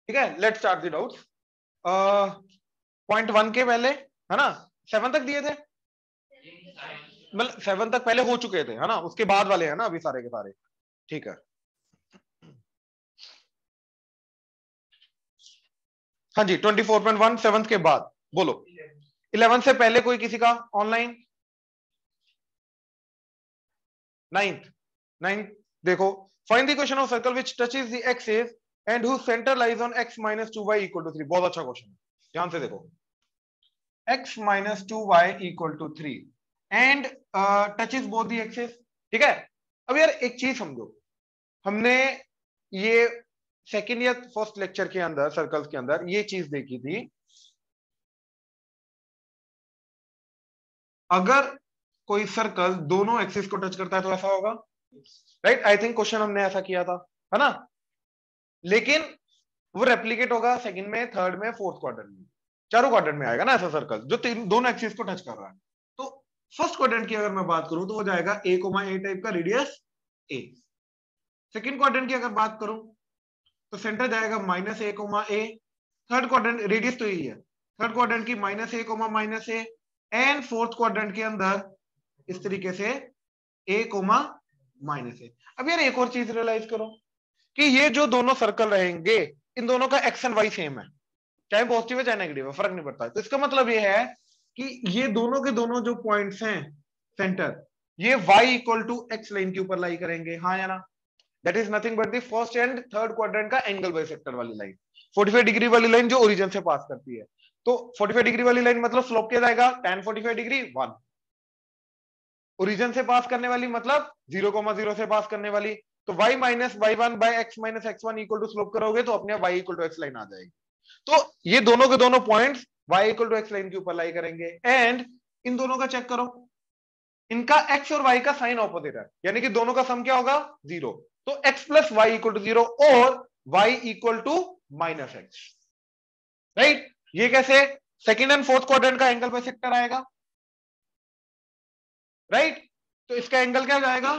ठीक है, let's start the doubts. Point 1 के पहले है ना 7 तक दिए थे, मतलब 7 तक पहले हो चुके थे है ना, उसके बाद वाले हैं ना अभी सारे के सारे। ठीक है, हाँ जी 24.1 7 के बाद बोलो। 11 से पहले कोई किसी का ऑनलाइन? 9th देखो, find the equation of circle which touches the axis and whose center lies on x minus 2y equal to 3। बहुत अच्छा क्वेश्चन है, ध्यान से देखो। x minus 2y equal to 3 and touches both the axis। ठीक है, अब यार एक चीज समझो, हमने ये सेकेंड या फर्स्ट लेक्चर के अंदर सर्कल्स के अंदर ये चीज देखी थी, अगर कोई सर्कल दोनों एक्सिस को टच करता है तो ऐसा होगा, राइट? आई थिंक क्वेश्चन हमने ऐसा किया था है ना, लेकिन वो रेप्लिकेट होगा सेकंड में, थर्ड में, फोर्थ क्वाड्रेंट में, चारों क्वाड्रेंट में आएगा ना ऐसा सर्कल जो दोनों एक्सिस को टच कर रहा है। तो फर्स्ट क्वाड्रेंट की अगर मैं बात करूं तो हो जाएगा a, a टाइप का रेडियस a। सेकंड क्वाड्रेंट की अगर बात करूं तो सेंटर जाएगा -a, a। Third quadrant radius तो यही है, थर्ड क्वाड्रेंट की -a, a and fourth quadrant के अंदर इस तरीके से a, -a। अब यार एक और चीज रियलाइज करो कि ये जो दोनों सर्कल रहेंगे इन दोनों का एक्स एंड वाई सेम है, चाहे पॉजिटिव है चाहे नेगेटिव है, फर्क नहीं पड़ता है। तो इसका मतलब ये है कि ये दोनों के दोनों जो पॉइंट्स हैं सेंटर, ये y equal to x line के ऊपर लाई करेंगे, हाँ या ना? That is nothing but the first and third quadrant का एंगल बाइसेक्टर वाली लाइन, 45 डिग्री वाली लाइन जो ओरिजिन से पास करती है। तो 45 डिग्री वाली लाइन मतलब स्लोप क्या जाएगा, tan 45 डिग्री 1। ओरिजिन से पास करने वाली मतलब 0,0 से पास करने वाली, तो y minus y1 by x minus x1 equal to slope करोगे तो अपने y equal to x line आ जाएगी। तो ये दोनों के दोनों points y equal to x line के ऊपर लाई करेंगे एंड इन दोनों का चेक करो, इनका x और y का साइन ऑपोजिट है, यानी कि दोनों का सम क्या होगा 0। तो x plus y equal to 0 और y equal to minus x, right? ये कैसे? सेकेंड एंड फोर्थ क्वाड्रेंट का एंगल बाइसेक्टर आएगा, राइट? तो इसका एंगल क्या जाएगा,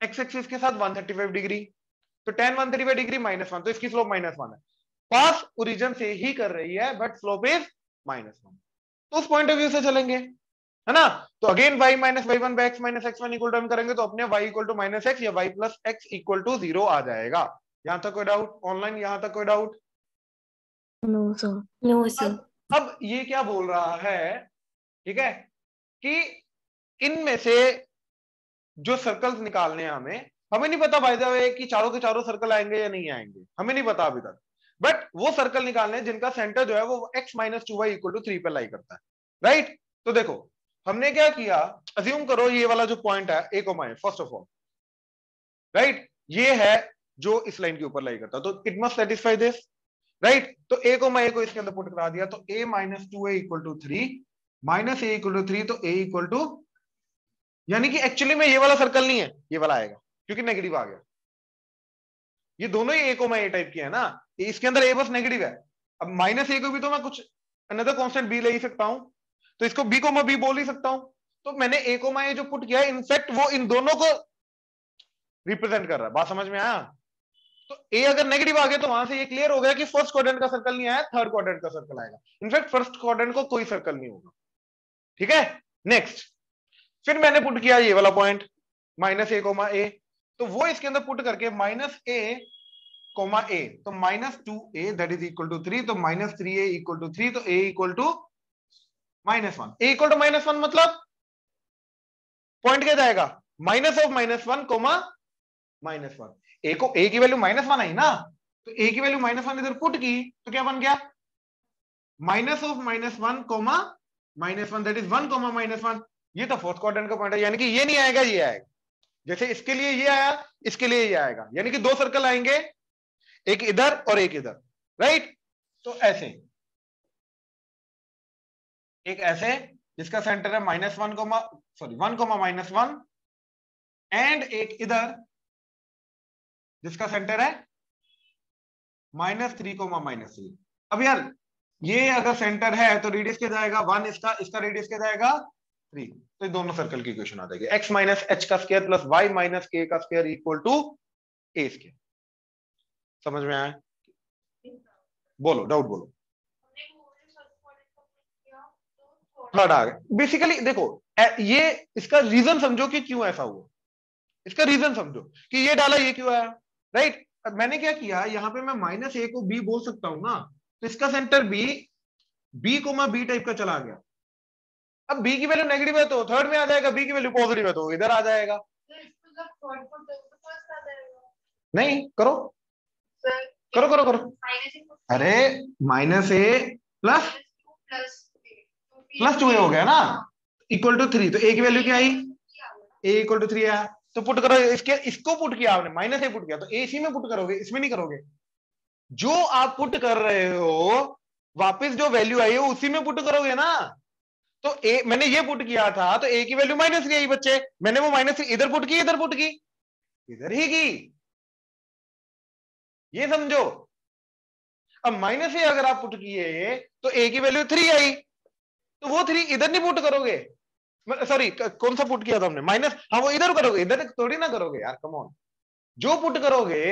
एक्स एक्सिस के साथ 135 डिग्री, तो tan 135 डिग्री -1, तो इसकी स्लोप -1 है। पास ओरिजिन से ही कर रही है बट स्लोप इज -1, तो उस पॉइंट ऑफ व्यू से चलेंगे है ना। तो again y minus y1 by x minus x1 equal to हम करेंगे तो अपने y इक्वल टू -x या y plus x equal to 0 आ जाएगा। यहां तक कोई डाउट ऑनलाइन? यहां तक कोई doubt? No sir, no sir. अब ये क्या बोल रहा है, ठीक है, कि इनमें से जो सर्कल्स निकालने हैं हमें नहीं पता बाय द वे कि चारों के चारों सर्कल आएंगे या नहीं आएंगे, हमें नहीं पता अभी तक, बट वो सर्कल निकालने हैं जिनका सेंटर जो है वो x minus 2y equal to 3 पे लाई करता है, राइट? तो देखो हमने क्या किया, अज्यूम करो ये वाला जो पॉइंट है a, first of all, right, ये है जो इस लाइन के ऊपर लाई करता है, तो it must satisfy this, right? तो a को इसके अंदर पुट करा दिया, तो a minus 2a equal to 3 minus a equal to 3, तो a इक्वल टू, यानी कि एक्चुअली में ये वाला सर्कल नहीं है, ये वाला आएगा क्योंकि नेगेटिव आ गया। ये दोनों ही a, टाइप की है ना, इसके अंदर a बस नेगेटिव है। अब -a को भी तो मैं कुछ अनदर कांस्टेंट b ले ही सकता हूं, तो इसको b, b बोल ही सकता हूं। तो मैंने a, a जो पुट किया है इनफैक्ट वो इन दोनों को रिप्रेजेंट कर रहा है, बात समझ में आया? तो a अगर नेगेटिव आ गया तो वहां से ये क्लियर हो गया कि फर्स्ट क्वाड्रेंट का सर्कल नहीं आया, थर्ड क्वाड्रेंट का सर्कल आएगा। इनफैक्ट फर्स्ट क्वाड्रेंट को कोई सर्कल नहीं होगा, ठीक है। नेक्स्ट, फिर मैंने पुट किया ये वाला पॉइंट -a, a, तो वो इसके अंदर पुट करके -a, a, तो -2a that is equal to 3, तो -3a इक्वल टू 3, तो a equal to -1। a equal to -1 मतलब पॉइंट क्या जाएगा, माइनस ऑफ -1, -1। a को a की वैल्यू -1 आई ना, तो a की वैल्यू -1 इधर पुट की तो क्या बन गया, माइनस ऑफ -1, -1 दैट इज 1, -1। ये तो फोर्थ क्वाड्रेंट का पॉइंट है, यानी कि ये नहीं आएगा, ये आएगा। जैसे इसके लिए ये आया, इसके लिए ये आएगा, यानी कि दो सर्कल आएंगे, एक इधर और एक इधर, राइट? तो ऐसे एक ऐसे जिसका सेंटर है -1, 1, एंड एक इधर जिसका सेंटर है -3, -3। अब यार ये अगर सेंटर है तो रेडियस क्या जाएगा 1, इसका रेडियस क्या जाएगा 3, तो दोनों सर्कल की इक्वेशन आ जाएगी x माइनस h का square plus y minus k का square equal to a square. समझ में आया? बोलो, डाउट बोलो। थर्ड आ गया। बेसिकली देखो, ये इसका रीजन समझो कि क्यों ऐसा हुआ, इसका रीजन समझो कि ये डाला, ये क्यों आया, राइट। मैंने क्या किया, यहां पे मैं माइनस ए को बी बोल सकता हूं ना, तो इसका सेंटर बी, बी को मैं बी टाइप का चला गया। अब बी की वैल्यू नेगेटिव है तो थर्ड में आ जाएगा, बी की वैल्यू पॉजिटिव है तो इधर आ जाएगा। नहीं करो, करो करो करो। अरे माइनस ए प्लस प्लस 2 हो गया ना, इक्वल टू 3, तो ए की वैल्यू क्या आई, ए इक्वल टू 3 आया। तो पुट करो, इसके इसको पुट किया आपने, माइनस ए पुट किया, तो ए इसी में पुट करोगे, इसमें नहीं करोगे। जो आप पुट कर रहे हो वापस जो वैल्यू आई है उसी में पुट करोगे ना। तो ए मैंने ये पुट किया था तो ए की वैल्यू माइनस की आई बच्चे, मैंने वो माइनस इधर पुट की, इधर पुट की, इधर ही की, ये समझो। अब माइनस ए अगर आप पुट किए तो ए की वैल्यू 3 आई, तो वो 3 इधर नहीं पुट करोगे, सॉरी कौन सा पुट किया था हमने, माइनस, हाँ वो इधर करोगे, इधर थोड़ी ना करोगे यार, कम ऑन। जो पुट करोगे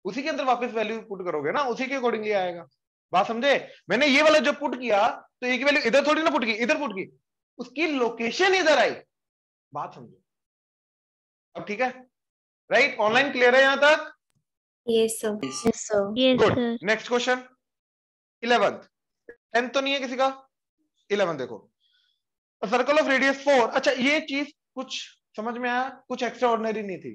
उसी के अंदर वापस वैल्यू पुट करोगे ना, उसी के अकॉर्डिंगली आएगा। बात समझे। मैंने ये वाला जो पुट किया तो ए की वैल्यू इधर थोड़ी ना पुट की, इधर पुट की, उसकी लोकेशन इधर आई। बात समझो अब, ठीक है, राइट। ऑनलाइन क्लियर है यहां तक? Yes, sir. Yes, sir. Yes, good. sir. Next question 11th, 10th तो नहीं है किसी का। 11 देखो, सर्कल ऑफ रेडियस 4। अच्छा ये चीज कुछ समझ में आया, कुछ एक्स्ट्रा ऑर्डिनरी नहीं थी,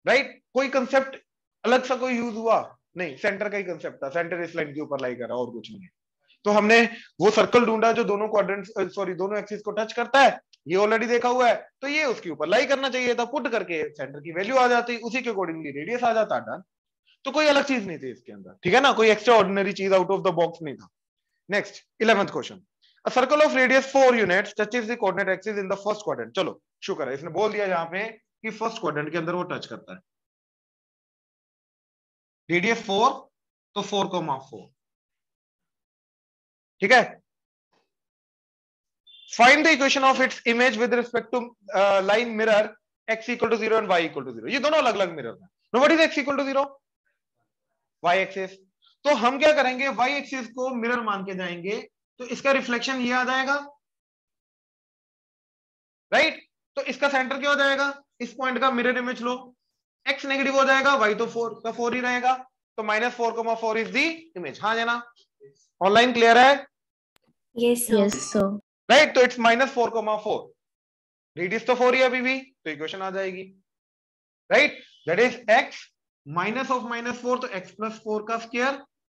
राइट। कोई कंसेप्ट अलग सा कोई यूज हुआ नहीं, सेंटर का ही कंसेप्ट था, सेंटर इस लाइन के ऊपर लाई करा और कुछ नहीं है। तो हमने वो सर्कल ढूंढा जो दोनों क्वाड्रेंट, सॉरी दोनों एक्सिस को टच करता है, ये ऑलरेडी देखा हुआ है, तो ये उसके ऊपर लाई करना चाहिए था, पुट करके सेंटर की वैल्यू आ जाती, उसी के अकॉर्डिंगली रेडियस आ जाता, डन। तो कोई अलग चीज नहीं थी इसके अंदर, ठीक है ना, कोई एक्स्ट्रा ऑर्डिनरी चीज आउट ऑफ द बॉक्स नहीं था। Next 11th question, a circle of radius 4 units touches the coordinate axis in the first quadrant. चलो शुक्र है इसने बोल दिया यहाँ पे कि फर्स्ट क्वाड्रेंट के अंदर वो टच करता है। रेडियस 4 तो 4,4, ठीक है। Find the equation of its image with respect to line mirror x equal to 0 and y equal to 0। ये दोनों अलग अलग मिरर हैं। No what is x equal to 0, y axis. तो हम क्या करेंगे, y एक्सिस को मिरर मान के जाएंगे, तो इसका रिफ्लेक्शन ये आ जाएगा, राइट। तो इसका सेंटर क्या हो जाएगा, इस पॉइंट का मिरर इमेज लो, x नेगेटिव हो जाएगा, y तो 4 का 4 ही रहेगा, तो -4,4 इज दी इमेज। हाँ जना, ऑनलाइन क्लियर है? Yes, sir. Yes, sir. Right. तो इट्स -4,4, रेडियस तो 4 ही अभी भी, तो इक्वेशन आ जाएगी, right. That is x minus of -4, तो x प्लस 4 का स्क्वायर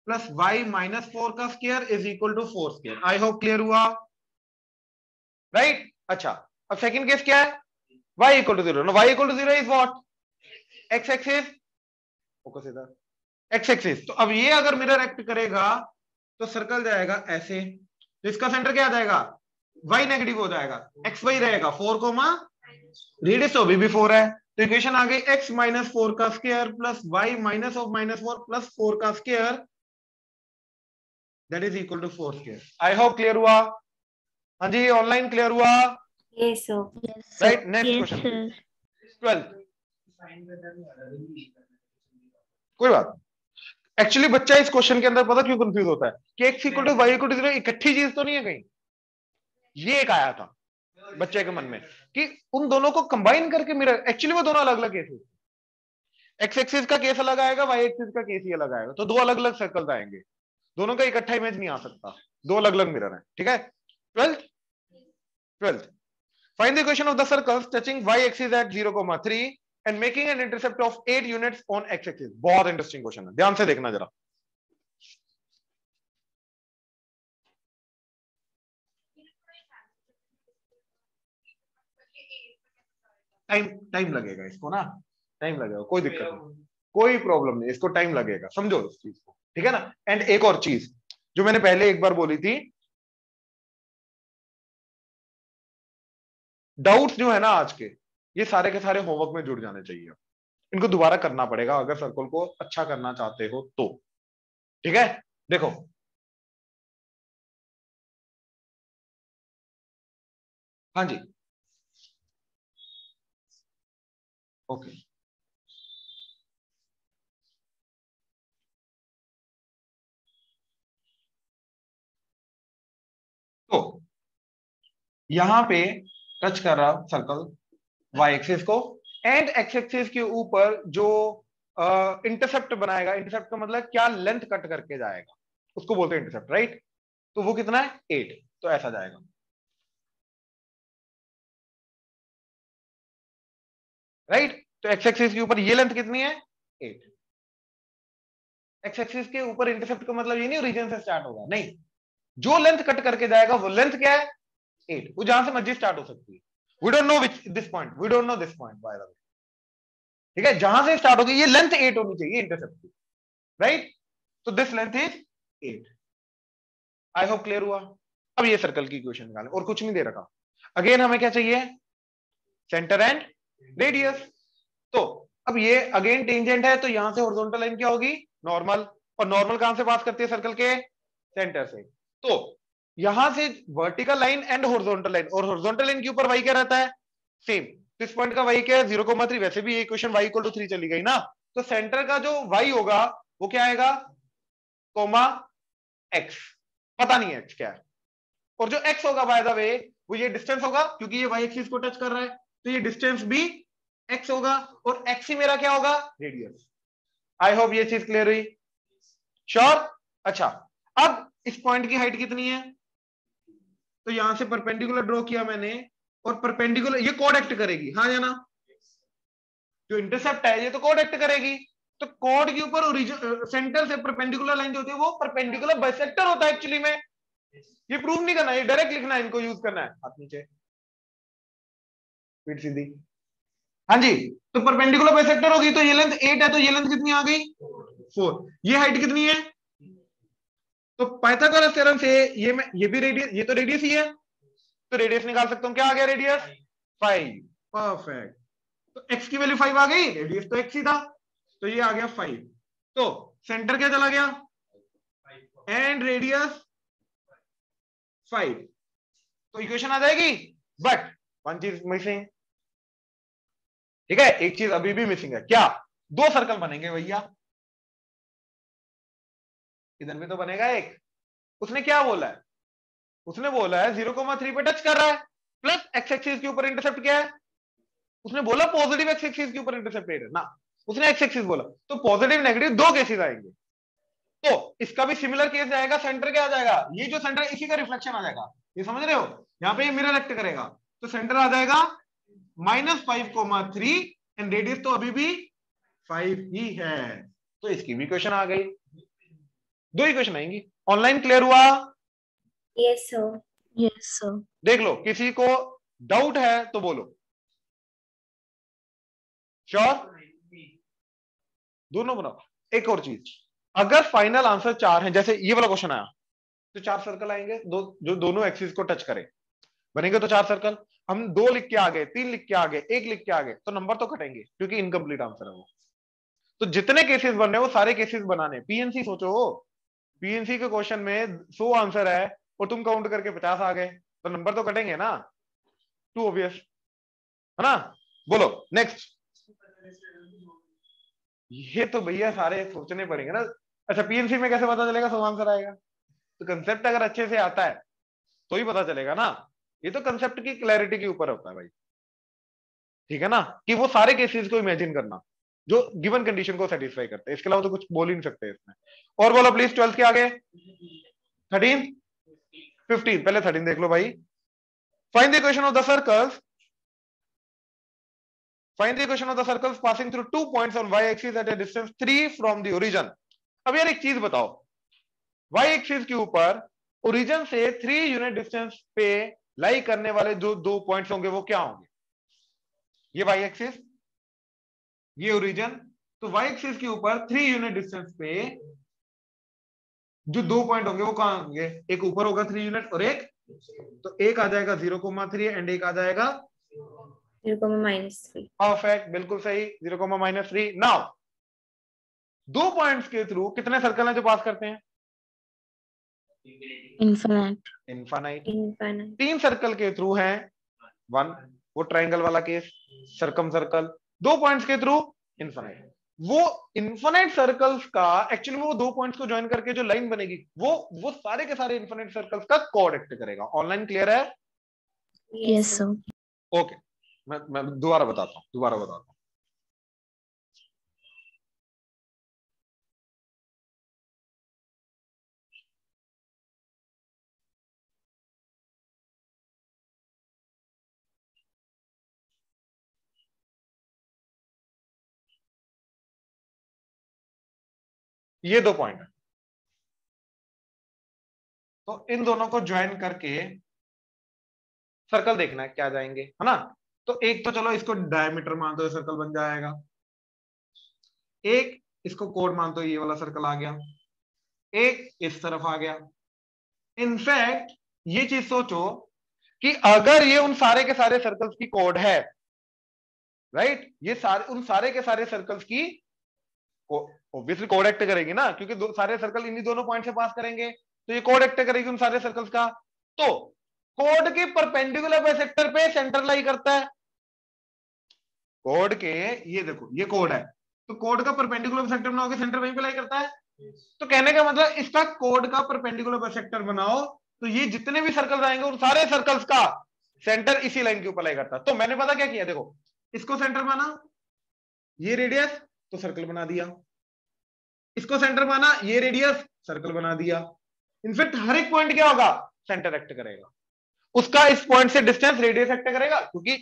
प्लस y -4 का square is equal to 4 square. I hope clear हुआ, राइट। अच्छा अब सेकंड केस क्या है, y equal to 0, no y equal to 0 is what, x axis, focus इधर, x axis. तो अब ये अगर मिरर एक्ट करेगा तो सर्कल जाएगा ऐसे, तो इसका सेंटर क्या आ जाएगा, y नेगेटिव हो जाएगा, x y रहेगा 4, रेडियस तो अभी भी 4 है, तो इक्वेशन आ गई x -4 का square plus y minus of -4 plus 4 का square, that is equal to 4 square. I hope clear हुआ। हाँ जी, ऑनलाइन क्लियर हुआ, Yes, sir. Yes, sir. Right. Next Yes, question sir. 12। कोई बात, एक्चुअली बच्चा इस क्वेश्चन के अंदर पता क्यों कंफ्यूज होता है कि x equal to y equal to 0 इकट्ठी चीज तो नहीं है कहीं, ये एक आया था बच्चे के मन में कि उन दोनों को कंबाइन करके मिरर, एक्चुअली वो दोनों अलग अलग केसेस, एक्स एक्सिस का केस अलग आएगा, वाई एक्सिस का केस ही अलग आएगा, तो दो अलग अलग सर्कल्स आएंगे, दोनों का इकट्ठा इमेज नहीं आ सकता, दो अलग अलग मिरर हैं, ठीक है। 12th find the equation of the circles touching y axis at 0,3 and making an intercept of 8 units on x axis. बहुत इंटरेस्टिंग क्वेश्चन है, ध्यान से देखना जरा। टाइम टाइम लगेगा इसको ना, टाइम लगेगा, कोई दिक्कत नहीं, कोई प्रॉब्लम नहीं, इसको टाइम लगेगा, समझो इस चीज को, ठीक है ना। एंड एक और चीज जो मैंने पहले एक बार बोली थी, डाउट्स जो है ना आज के, ये सारे के सारे होमवर्क में जुड़ जाने चाहिए, इनको दोबारा करना पड़ेगा अगर सर्कल को अच्छा करना चाहते हो तो, ठीक है। देखो हाँ जी, ओके। यहां पे टच कर रहा सर्कल वाई एक्सिस को, एंड एक्स एक्सिस के ऊपर जो इंटरसेप्ट बनाएगा, इंटरसेप्ट का मतलब क्या लेंथ कट करके जाएगा, उसको बोलते हैं इंटरसेप्ट, राइट। तो वो कितना है 8, तो ऐसा जाएगा, राइट। तो एक्स एक्सिस के ऊपर ये लेंथ कितनी है 8। एक्स एक्सिस के ऊपर इंटरसेप्ट का मतलब ये नहीं ओरिजिन से स्टार्ट होगा, नहीं, जो लेंथ कट करके जाएगा वो लेंथ क्या है 8, वो जहां से मर्जी स्टार्ट हो सकती है। We don't know which this point, we don't know this point by the way, ठीक है, जहां से स्टार्ट होगी ये लेंथ 8 होनी चाहिए इंटरसेप्ट की, राइट। तो this length is 8। I hope clear हुआ। अब ये सर्कल की इक्वेशन निकालें, और कुछ नहीं दे रखा। अगेन हमें क्या चाहिए, सेंटर एंड रेडियस। तो अब ये अगेन टेंजेंट है, तो यहां से हॉरिजॉन्टल लाइन क्या होगी, नॉर्मल। और नॉर्मल कहां से पास करती है सर्कल के सेंटर से। तो यहां से vertical line and horizontal line, और हॉरिजॉन्टल लाइन के ऊपर वाई क्या रहता है सेम। तो इस पॉइंट का वाई क्या है 0,3, वैसे भी ये इक्वेशन वाई इक्वल टू 3 चली गई ना। तो सेंटर का जो वाई होगा वो क्या आएगा, कोमा एक्स, पता नहीं है एक्स क्या है। और जो एक्स होगा बाय द वे वो ये डिस्टेंस होगा, क्योंकि ये वाई एक्सिस को टच कर रहा है, तो ये डिस्टेंस भी एक्स होगा, और एक्स ही मेरा क्या होगा रेडियस। आई होप ये चीज क्लियर हुई, श्योर। अच्छा, अब इस पॉइंट की हाइट कितनी है, तो यहां से परपेंडिकुलर ड्रॉ किया मैंने, और परपेंडिकुलर ये कोड एक्ट करेगी, हाँ या ना, जो इंटरसेप्ट है ये तो कोड एक्ट करेगी। तो कोड के ऊपर ओरिजिन सेंटर से परपेंडिकुलर लाइन जो होती है वो परपेंडिकुलर बाइसेक्टर होता है एक्चुअली में। ये प्रूव नहीं करना, ये डायरेक्ट लिखना है, इनको यूज करना है, हाथ नीचे, पीठ सीधी। हाँ जी, तो परपेंडिकुलर बाइसेक्टर होगी, तो ये लेंथ 8 है, तो ये लेंथ कितनी आ गई 4। ये हाइट कितनी है, तो पाइथागोरस थ्योरम से ये भी रेडियस, ये तो रेडियस ही है, तो रेडियस निकाल सकता हूं, क्या आ गया रेडियस 5। परफेक्ट, तो x की वैल्यू 5 आ गई, रेडियस तो x ही था, तो ये आ गया 5। तो सेंटर क्या चला गया एंड रेडियस 5, तो इक्वेशन आ जाएगी। बट वन चीज मिसिंग, ठीक है, एक चीज अभी भी मिसिंग है, क्या, दो सर्कल बनेंगे भैया, इधर भी तो बनेगा एक। उसने क्या बोला है, उसने बोला है 0,3 पे टच कर रहा है, प्लस एक्स एक्सिस के ऊपर इंटरसेप्ट क्या है, उसने बोला पॉजिटिव एक्स एक्सिस के ऊपर इंटरसेप्ट है ना, उसने एक्स एक्सिस बोला, तो पॉजिटिव नेगेटिव दो केसेस आएंगे। तो इसका भी सिमिलर केस जाएगा, सेंटर क्या आ जाएगा, ये जो सेंटर इसी का रिफ्लेक्शन आ जाएगा, ये समझ रहे हो, यहां पे ये मिरर एक्ट करेगा, तो सेंटर आ जाएगा -5,3, एंड रेडियस तो अभी भी 5 ही है, तो इसकी भी इक्वेशन आ गई, दो इक्वेशन आएंगी। ऑनलाइन क्लियर हुआ, Yes, sir. Yes, sir. देख लो, किसी को डाउट है तो बोलो, श्योर, दोनों बनाओ। एक और चीज, अगर फाइनल आंसर 4 है, जैसे ये वाला क्वेश्चन आया, तो 4 सर्कल आएंगे, जो दोनों एक्सिस को टच करे, बनेंगे तो 4 सर्कल। हम 2 लिख के आ गए, 3 लिख के आ गए, 1 लिख के आ गए, तो नंबर तो कटेंगे, क्योंकि इनकम्प्लीट आंसर है वो। तो जितने केसेस बन रहे हैं वो सारे केसेस बनाने। पीएनसी सोचो, पीएनसी के क्वेश्चन में 100 आंसर है और तुम काउंट करके 50 आ गए, तो नंबर तो कटेंगे ना, टू ऑब्वियस है ना। बोलो नेक्स्ट, ये तो भैया सारे सोचने पड़ेंगे ना। अच्छा, पीएनसी में कैसे पता चलेगा 100 आंसर आएगा, तो कंसेप्ट अगर अच्छे से आता है तो ही पता चलेगा ना, ये तो कंसेप्ट की क्लैरिटी के ऊपर होता है भाई, ठीक है ना, कि वो सारे केसेस को इमेजिन करना जो गिवन कंडीशन को सेटिस्फाई करते हैं, इसके अलावा तो कुछ बोल ही नहीं सकते इसमें। और बोलो प्लीज, 12th के आगे 13 15, पहले 13 देख लो भाई। Find the equation of the circles, find the equation of the circles passing through 2 points on y axis at a distance 3 from the origin. अब यार एक चीज बताओ, y एक्सिस के ऊपर ओरिजिन से 3 यूनिट डिस्टेंस पे लाई करने वाले जो 2 पॉइंट्स होंगे वो क्या होंगे, ये y एक्सिस, ये ओरिजिन, तो y एक्सिस के ऊपर 3 यूनिट डिस्टेंस पे जो 2 पॉइंट होंगे वो कहां होंगे, एक ऊपर होगा 3 यूनिट और एक, तो एक आ जाएगा 0,3 एंड एक आ जाएगा 0,-3. परफेक्ट, बिल्कुल सही, 0,-3। नाउ 2 पॉइंट्स के थ्रू कितने सर्कल हैं जो पास करते हैं, Infinite. इनफाइनाइट। Infinite. 3 सर्कल के थ्रू हैं 1, वो ट्राइंगल वाला केस, सर्कम सर्कल। 2 पॉइंट्स के थ्रू इनफाइनाइट। वो इनफाइनाइट सर्कल्स का एक्चुअली वो 2 पॉइंट्स को ज्वाइन करके जो लाइन बनेगी वो सारे के सारे इनफाइनाइट सर्कल्स का कोड एक्ट करेगा। ऑनलाइन क्लियर है, Yes, sir. ओके, मैं दोबारा बताता हूँ। ये 2 पॉइंट है, तो इन दोनों को ज्वाइन करके सर्कल देखना है क्या जाएंगे, है ना। तो एक तो चलो इसको डायमीटर मान दो, सर्कल बन जाएगा। एक इसको कोड मान दो, ये वाला सर्कल आ गया। एक इस तरफ आ गया। इनफैक्ट ये चीज सोचो कि अगर ये उन सारे के सारे सर्कल्स की कोड है, राइट, ये सारे उन सारे के सारे सर्कल्स की ऑब्वियसली कोड एक्ट करेगी ना, क्योंकि सारे सर्कल इन्हीं दोनों पॉइंट से पास करेंगे, तो ये कोड एक्ट करेगी उन सारे सर्कल्स का। तो कोड के परपेंडिकुलर बाइसेक्टर पे सेंटर लाई करता है। कोड के, ये देखो ये कोड है, तो कोड का परपेंडिकुलर बाइसेक्टर बनाओगे, सेंटर वहीं पे लाई करता है। तो कहने का मतलब इसका कोड का परपेंडिकुलर बाइसेक्टर बनाओ, तो ये जितने भी सर्कल्स आएंगे उन सारे सर्कल्स का सेंटर इसी लाइन के ऊपर लाई करता है। तो मैंने पता क्या किया, देखो इसको सेंटर माना, ये रेडियस, तो सर्कल बना दिया। इसको सेंटर माना, ये रेडियस, सर्कल बना दिया। इनफैक्ट हर एक पॉइंट क्या होगा, सेंटर एक्ट करेगा। उसका इस पॉइंट से डिस्टेंस रेडियस एक्ट करेगा, क्योंकि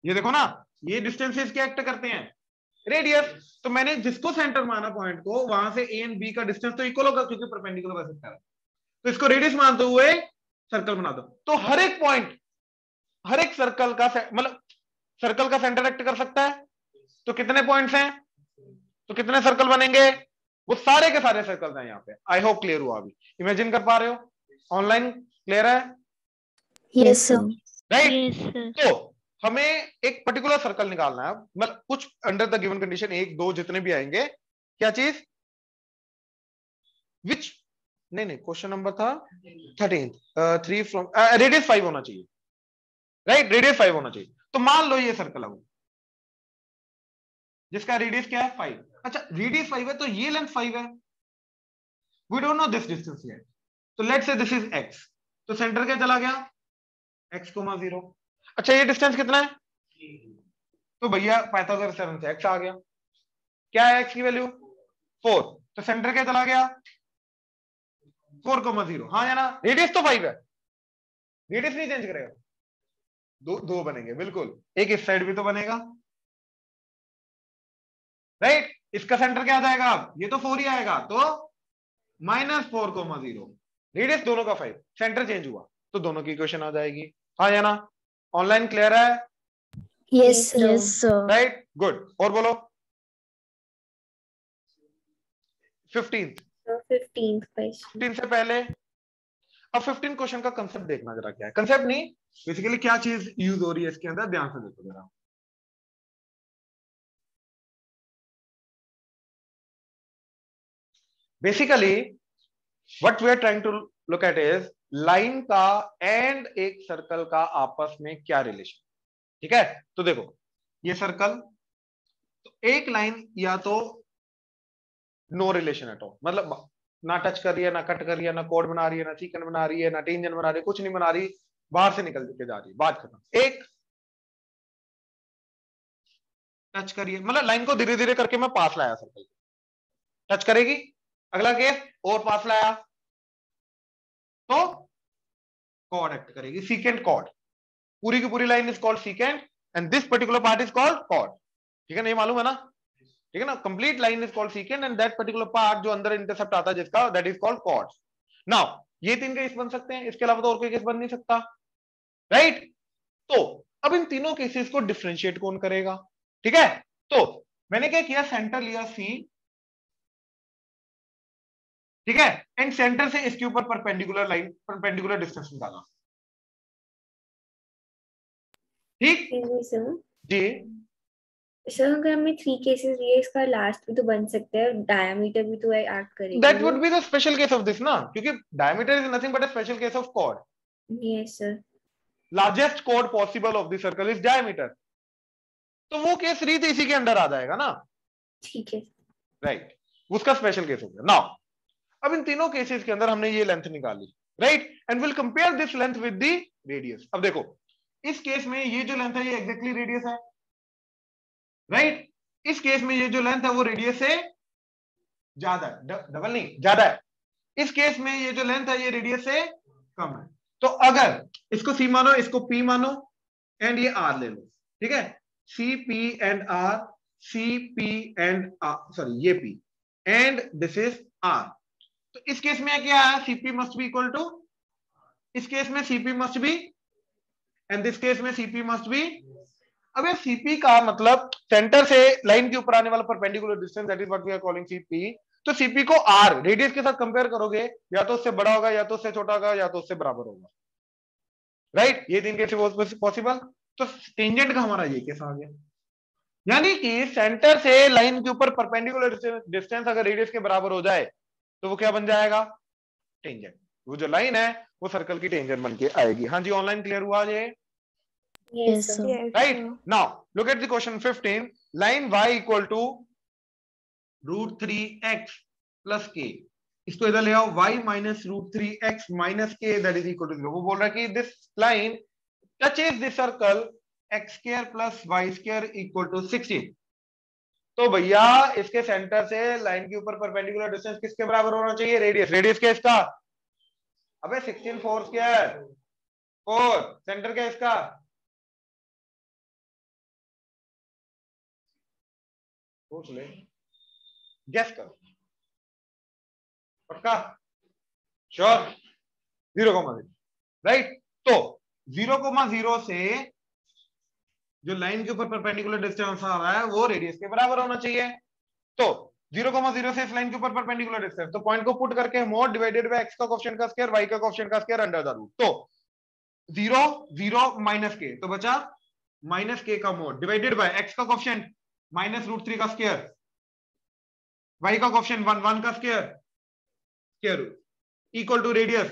ये देखो ना, ये डिस्टेंसेस क्या एक्ट करते हैं, रेडियस। तो मैंने जिसको सेंटर माना पॉइंट को, वहां से ए एंड बी का डिस्टेंस तो इक्वल होगा, क्योंकि परपेंडिकुलर बाइसेक्टर है। तो इसको रेडियस मानते हुए सर्कल बना दो। तो हर एक पॉइंट, हर एक सर्कल का मतलब सर्कल का सेंटर एक्ट कर सकता है। तो कितने पॉइंट्स हैं, तो कितने सर्कल बनेंगे, वो सारे के सारे सर्कल्स हैं यहाँ पे। आई होप क्लियर हुआ, अभी इमेजिन कर पा रहे हो, ऑनलाइन क्लियर है। Yes, sir. Right. Yes, sir. तो हमें एक पर्टिकुलर सर्कल निकालना है, मतलब कुछ अंडर द गिवन कंडीशन, एक दो जितने भी आएंगे, क्या चीज, विच, नहीं क्वेश्चन नंबर था 13, 3 फ्रॉम रेडियस 5 होना चाहिए, राइट, रेडियस 5 होना चाहिए। तो मान लो ये सर्कल है वो, जिसका रेडियस क्या है 5। अच्छा रेडियस 5 है, तो ये लेंथ 5 है, we don't know this distance yet, तो let's say this is x, तो सेंटर क्या चला गया, x, 0। अच्छा ये डिस्टेंस कितना है, तो भैया पाइथागोरस थ्योरम से x आ गया। क्या है x की वैल्यू 4, तो सेंटर क्या चला गया 4, 0। हाँ या ना, रेडियस तो 5 है, रेडियस नहीं चेंज करेगा, दो बनेंगे बिल्कुल, एक इस साइड भी तो बनेगा, राइट। इसका सेंटर क्या आ जाएगा, ये तो 4 ही आएगा, तो -4, 0। रेडियस दोनों का 5, सेंटर चेंज हुआ, तो दोनों की इक्वेशन आ जाएगी। हाँ या ना, ऑनलाइन क्लियर है। Yes, sir. Right, good. और बोलो 15th। So 15th question. 15 से पहले अब 15 क्वेश्चन का कंसेप्ट देखना जरा, क्या है कंसेप्ट, नहीं बेसिकली क्या चीज यूज हो रही है इसके अंदर, ध्यान से देखो जरा। Basically what we are trying to look at is line का एंड एक सर्कल का आपस में क्या रिलेशन, ठीक है। तो देखो ये सर्कल, तो एक लाइन या तो नो रिलेशन एट ऑल, मतलब ना टच कर रही है, ना कट कर रही है, ना कोड बना रही है, ना सीकेंट बना रही है, ना टेंजेंट बना रही है, कुछ नहीं बना रही, बाहर से निकल के जा रही है, बात खत्म। एक टच करिए, मतलब लाइन को धीरे धीरे करके मैं पास लाया सर्कल, टच करेगी। अगला केस और पास लाया, तो कॉर्ड एक्ट करेगी, सीकेंट कॉर्ड, पूरी की पूरी line is called secant and this particular part is called chord, ठीक है ना, ये मालूम है ना, ठीक है ना। Complete line is called secant and that particular part जो अंदर इंटरसेप्ट आता है जिसका, that is called chord. Now ये 3 केस बन सकते हैं, इसके अलावा तो और कोई केस बन नहीं सकता, राइट। तो अब इन तीनों केसेस को डिफरेंशिएट कौन करेगा, ठीक है। तो मैंने क्या किया, सेंटर लिया C, ठीक है, एंड सेंटर से इसके ऊपर परपेंडिकुलर लाइन, परपेंडिकुलर डिस्टेंस निकाला, ठीक जी। सर अगर हमने 3 केसेस लिए, इसका लास्ट भी तो बन सकता है, डायमीटर भी तो एक्ट करेगी। That would be the special case of this ना, क्योंकि diameter is nothing but a special case of chord. Yes sir. Largest chord possible of the circle is diameter, तो वो केस रीत इसी के अंडर आ जाएगा ना, ठीक है, राइट, उसका स्पेशल केस हो गया। नाउ अब इन तीनों केसेस के अंदर हमने ये लेंथ निकाली, right, and will compare this length with the radius. अब देखो इस केस में ये जो लेंथ है ये एग्जैक्टली रेडियस है, राइट। इस केस में ये जो लेंथ है वो रेडियस से ज्यादा है, डबल नहीं ज्यादा है। इस केस में ये जो लेंथ है ये रेडियस से कम है। तो अगर इसको सी मानो, इसको पी मानो, एंड ये आर ले लो, ठीक है, C P and R, C P and R, sorry ये P and this is R. तो इस केस में क्या है, CP must be equal to, इस केस में CP must be and this case में सीपी मस्ट बी। अब ये सीपी का मतलब सेंटर से लाइन के ऊपर आने वाला perpendicular distance, that is what we are calling CP. तो सीपी को आर रेडियस के साथ कंपेयर करोगे, या तो उससे बड़ा होगा, या तो उससे छोटा होगा, या तो उससे बराबर होगा, राइट। ये तीन केस पॉसिबल। तो टेंजेंट का हमारा ये केस आ गया, यानी कि सेंटर से लाइन के ऊपर परपेंडिकुलर डिस्टेंस अगर रेडियस के बराबर हो जाए तो वो क्या बन जाएगा, टेंजेंट। वो जो लाइन है वो सर्कल की टेंजेंट बन के आएगी। हाँ जी, ऑनलाइन क्लियर हुआ ये, Yes, sir. right? Now look at the question 15. Line y equal to √3x plus k. इसको इधर ले आओ, y minus √3x minus k that is equal to 0. वो बोल रहा है कि this line touches the circle x square plus y square equal to 16. तो भैया इसके सेंटर से लाइन के ऊपर परपेंडिकुलर डिस्टेंस किसके बराबर होना चाहिए, रेडियस। रेडियस क्या इसका, अबे 16 4 स्क्वायर 4, सेंटर क्या इसका, सोच ले, गेस कर, पक्का, श्योर, 0,0, राइट। तो 0,0 से जो लाइन के ऊपर परपेंडिकुलर डिस्टेंस आ रहा है वो रेडियस के बराबर होना चाहिए। तो 0,0 से इस लाइन के ऊपर परपेंडिकुलर डिस्टेंस, तो पॉइंट को पुट करके मोड डिवाइडेड बाय x का कोएफिशिएंट का स्क्वायर, y का कोएफिशिएंट का स्क्वायर अंडर द रूट। तो 0 0 माइनस के, तो बचा माइनस के का मोड डिवाइडेड बाय x का कोएफिशिएंट माइनस √3 का स्क्वायर, y का कोएफिशिएंट 1 1 का square square root equal to radius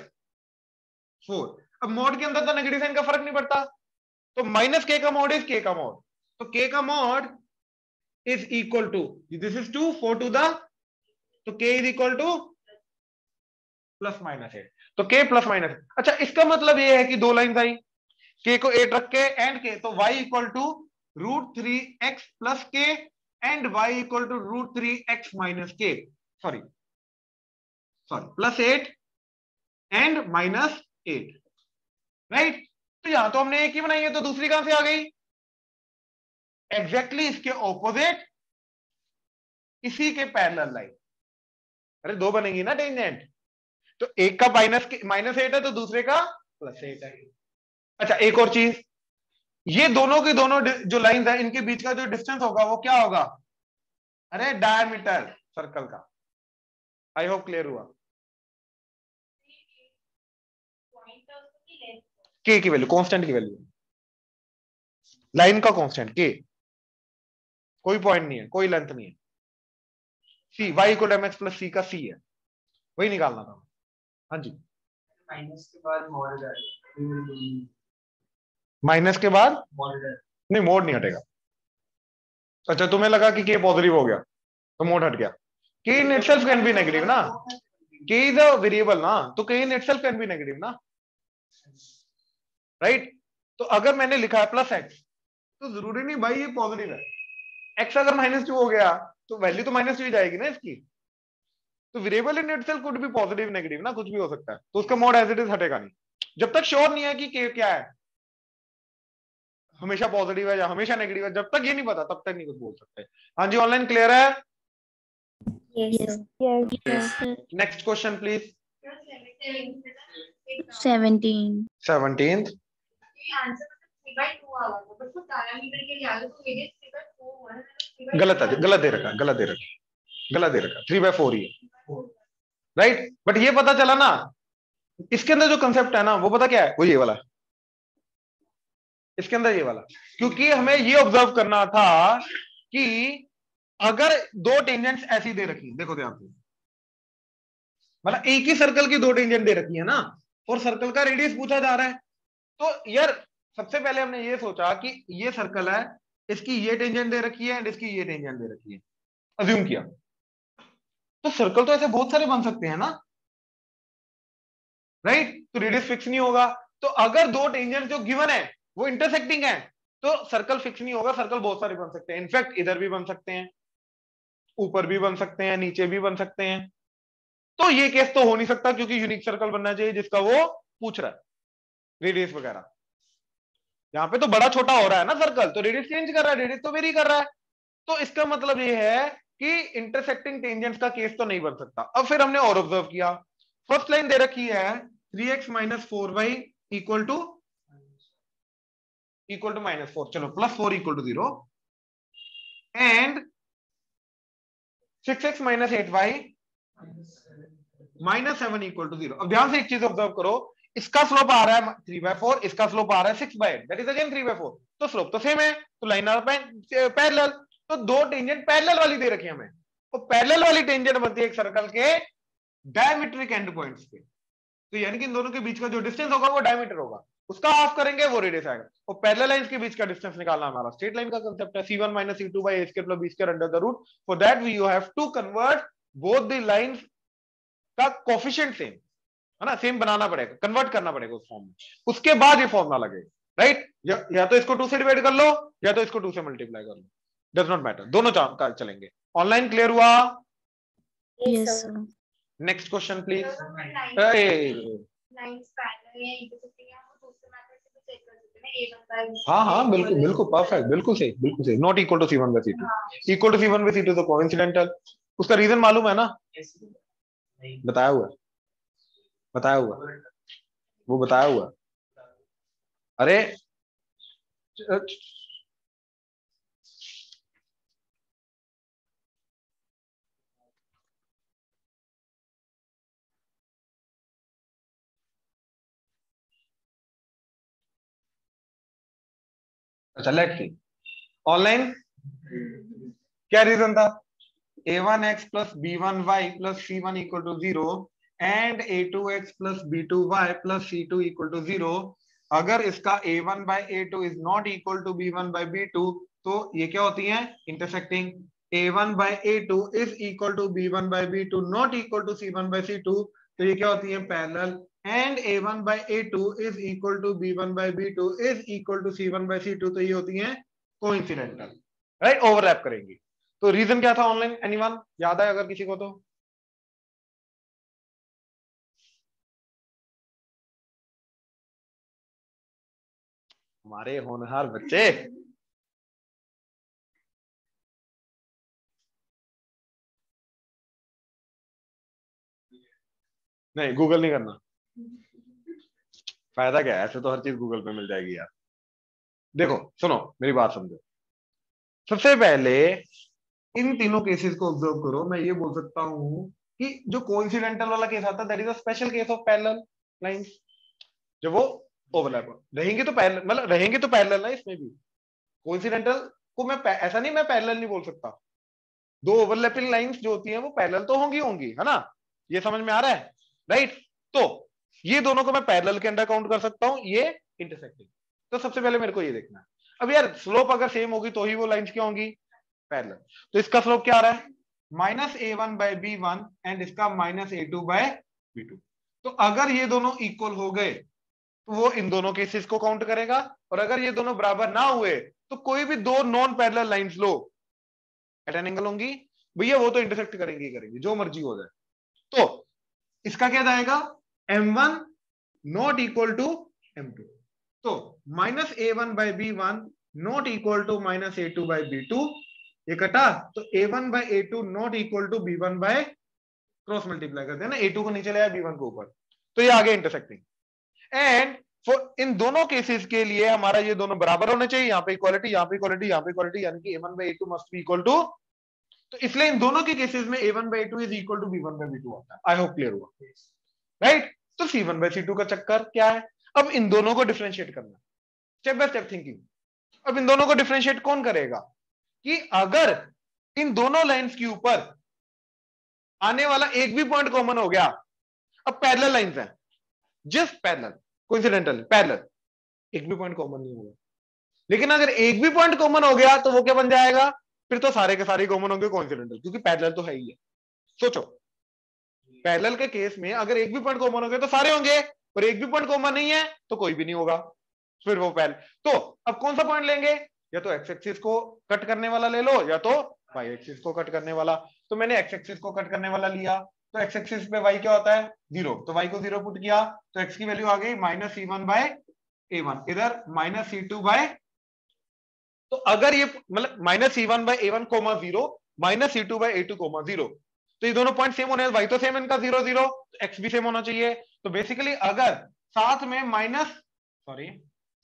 4। अब मोड के अंदर तो नेगेटिव साइन का फर्क नहीं पड़ता, तो माइनस के का मोड इज के का मोड, तो के का mod is equal to, this is 2 4 to the, तो k is equal to plus minus 8, तो के प्लस माइनस। अच्छा, इसका मतलब ये है कि दो लाइन आई, के को 8 रख के एंड के, तो y equal to √3x plus K and y equal to √3x minus K, sorry plus 8 and minus 8, right. तो यहां तो हमने एक ही बनाई है, तो दूसरी कहां से आ गई, एग्जैक्टली इसके ऑपोजिट, इसी के पैरेलल लाइन। अरे दो बनेगी ना टेंजेंट, तो एक का माइनस 8 है तो दूसरे का प्लस 8 है। अच्छा, एक और चीज, ये दोनों की दोनों जो लाइन है इनके बीच का जो डिस्टेंस होगा वो क्या होगा, अरे डायमीटर सर्कल का। आई होप क्लियर हुआ। के की वैल्यू, कांस्टेंट की वैल्यू, लाइन का कांस्टेंट के, कोई पॉइंट नहीं है, कोई लेंथ नहीं है। सी y इक्वल mx प्लस सी का सी है, वही निकालना था। हाँ जी, माइनस के बाद मॉड है, माइनस के बाद मॉड है, नहीं, मोड नहीं हटेगा। अच्छा, तुम्हें लगा कि के पॉजिटिव हो गया तो मोड हट गया। के in itself can be negative ना, के इज अ वेरिएबल ना, तो के in itself can be negative ना, राइट। तो अगर मैंने लिखा है प्लस एक्स, तो जरूरी नहीं भाई ये पॉजिटिव है। एक्स अगर -2 हो गया तो वैल्यू तो -2 ही जाएगी ना इसकी। तो variable in itself could be positive negative ना, कुछ भी हो सकता है, तो उसका मोड एज इट इज हटेगा नहीं, जब तक श्योर नहीं है कि के क्या है, हमेशा पॉजिटिव है या हमेशा नेगेटिव है, जब तक ये नहीं पता तब तक नहीं कुछ बोल सकते। हाँ जी, ऑनलाइन क्लियर है। Yes, sir. Next question please. 17th गलत है, गलत दे रखा, गलत दे रखा 3/4 ही है, राइट। बट ये पता चला ना, इसके अंदर जो कंसेप्ट है ना वो पता क्या है, वो ये वाला, इसके अंदर ये वाला, क्योंकि हमें ये ऑब्जर्व करना था कि अगर दो टेंजेंट्स ऐसी दे रखी, देखो ध्यान से, मतलब एक ही सर्कल की दो टेंजेंट दे रखी है ना, और सर्कल का रेडियस पूछा जा रहा है, तो यार सबसे पहले हमने ये सोचा कि ये सर्कल है, इसकी ये टेंजेंट दे रखी है एंड इसकी ये टेंजेंट दे रखी है, अज्यूम किया, तो सर्कल तो ऐसे बहुत सारे बन सकते हैं ना, राइट। तो रेडियस फिक्स नहीं होगा, तो अगर दो टेंजेंट जो गिवन है वो इंटरसेक्टिंग है तो सर्कल फिक्स नहीं होगा, सर्कल बहुत सारे बन सकते हैं, इनफैक्ट इधर भी बन सकते हैं, ऊपर भी बन सकते हैं, नीचे भी बन सकते हैं। तो ये केस तो हो नहीं सकता क्योंकि यूनिक सर्कल बनना चाहिए जिसका वो पूछ रहा है, रेडियस वगैरह। यहाँ पे तो बड़ा छोटा हो रहा है ना सर्कल, तो रेडियस चेंज कर रहा है, रेडियस तो वेरी कर रहा है। तो इसका मतलब ये है कि इंटरसेक्टिंग टेंजेंट्स का केस तो नहीं बन सकता। अब फिर हमने और ऑब्जर्व किया, फर्स्ट लाइन दे रखी है 3x minus 4y equal to -4, चलो +4 equal to 0 and 6x minus 8y -7 equal to 0। अब ध्यान से एक चीज ऑब्जर्व करो, इसका स्लोप आ रहा है 3/4, इसका स्लोप आ रहा है 6/8, दैट इज अगेन 3/4, तो स्लोप तो सेम है, तो लाइन आर पैरेलल। तो दो टेंजेंट पैरेलल वाली दे रखी है हमें, तो पैरेलल वाली टेंजेंट बनती है एक सर्कल के डायमीट्रिक एंड पॉइंट्स पे, तो यानी कि इन दोनों के बीच का जो डिस्टेंस होगा वो डायमीटर होगा, उसका हाफ करेंगे वो रेडियस आएगा। और पैरेलल लाइंस के बीच का डिस्टेंस निकालना हमारा स्ट्रेट लाइन का कांसेप्ट है, c1 - c2 by a² + b² under the root. For that we you have to convert both the lines का कोफिशिएंट सेम, है ना, सेम बनाना पड़ेगा, कन्वर्ट करना पड़ेगा उस फॉर्म में, उसके बाद ये फॉर्मूला लगेगा, राइट। या तो इसको 2 से डिवाइड कर लो या तो इसको 2 से मल्टीप्लाई कर लो, डज नॉट मैटर, दोनों चलेंगे। ऑनलाइन क्लियर हुआ? Yes, sir. Next question please. हाँ हाँ बिल्कुल बिल्कुल परफेक्ट, बिल्कुल सही, not equal to c1 by c2, equal to c1 by c2 तो कोइंसिडेंटल। उसका रीजन मालूम है ना, बताया हुआ वो बताया हुआ। अरे अच्छा लेट्स सी, ऑनलाइन क्या रीजन था, a1x plus b1y plus c1 equal to 0 and a2x plus b2y plus c2 equal to 0। अगर इसका a1 by a2 is not equal to b1 by b2 तो ये क्या होती है, intersecting. a1 by a2 is equal to b1 by b2 not equal to c1 by c2 तो ये क्या होती है, parallel. and a1 by a2 is equal to b1 by b2 is equal to c1 by c2 तो ये होती है coincidental, right, overlap करेंगी। तो रीजन क्या था ऑनलाइन, एनीवन याद है अगर किसी को तो? हमारे होनहार बच्चे, नहीं गूगल नहीं करना, फायदा क्या है, ऐसे तो हर चीज गूगल पे मिल जाएगी यार। देखो सुनो मेरी बात समझो, सबसे पहले इन तीनों केसेस को ऑब्जर्व करो। मैं ये बोल सकता हूं कि जो कोइंसिडेंटल वाला केस आता है that is a special case of parallel lines, जब वो ओवरलैप रहेंगे तो पैरेलल, मतलब रहेंगे तो पैरेलल है। इसमें भी कोइंसिडेंटल को मैं ऐसा नहीं, मैं पैरेलल नहीं बोल सकता, दो ओवरलैपिंग लाइंस जो होती हैं वो पैरेलल तो होंगी, है ना, ये समझ में आ रहा है, राइट। तो ये दोनों को मैं पैरेलल के अंडर काउंट कर सकता हूं, ये इंटरसेक्टिंग। तो सबसे पहले मेरे को ये देखना है, अब यार स्लोप अगर सेम होगी तो ही वो लाइंस क्या होंगी, पैरेलल। तो इसका स्लोप क्या आ रहा है, -a1 by b1 एंड इसका -a2 by b2। तो अगर ये दोनों इक्वल हो गए तो वो इन दोनों केसेस को काउंट करेगा, और अगर ये दोनों बराबर ना हुए तो कोई भी दो नॉन पैरेलल लाइंस लो एट एन एंगल होंगी भैया, वो तो इंटरसेक्ट करेंगे जो मर्जी हो जाए। तो इसका क्या जाएगा, m1 not equal to m2, तो -a1 by b1 not equal to -a2 by b2, ये कटा, तो a1 by a2 not equal to b1 by, cross multiply करते हैं ना, a2 को नीचे ले आया b1 को ऊपर, तो ये आगे इंटरसेक्टिंग। एंड फॉर इन दोनों केसेस के लिए हमारा ये दोनों बराबर होने चाहिए, यहाँ पे इक्वालिटी, यहाँ पे इक्वालिटी, यहाँ पे इक्वालिटी, यानी कि a1 by a2 must be equal to, तो इसलिए इन दोनों के केसेस में a1 by a2 is equal to b1 by b2 आता है। आई होप क्लियर हुआ, राइट। तो c1 by c2 का चक्कर क्या है, अब इन दोनों को डिफरेंशिएट करना, स्टेप बाय स्टेप थिंकिंग। अब इन दोनों को डिफरेंशिएट कौन करेगा, कि अगर इन दोनों लाइंस के ऊपर आने वाला एक भी पॉइंट कॉमन हो गया, अब पैरेलल लाइंस हैं, जस्ट पैरेलल, कोइंसिडेंटल पैरेलल, एक भी पॉइंट कॉमन नहीं होगा, लेकिन अगर एक भी पॉइंट कॉमन हो गया तो वो क्या बन जाएगा, फिर तो सारे के सारे कॉमन होंगे कोइंसिडेंटल, क्योंकि पैरेलल तो है ही है। सोचो पैरेलल के केस में अगर एक भी पॉइंट कॉमन हो गया तो सारे होंगे, और एक भी पॉइंट कॉमन नहीं है तो कोई भी नहीं होगा, फिर वो पहले। तो अब कौन सा पॉइंट लेंगे, या तो एक्स एक्सिस को कट करने वाला ले लो या तो वाई एक्सिस को कट करने वाला। तो मैंने एक्स एक्सिस को कट करने वाला लिया, तो एक्स एक्सिस पे वाई क्या होता है 0, तो वाई को 0 पुट किया तो एक्स की वैल्यू आ गई -c1/a1, इधर -c2/, तो अगर ये मतलब -c1/a1, 0 -c2/a2, 0, तो ये दोनों पॉइंट सेम होने, वाई तो सेम इनका 0 0, एक्स भी सेम होना चाहिए। तो बेसिकली अगर साथ में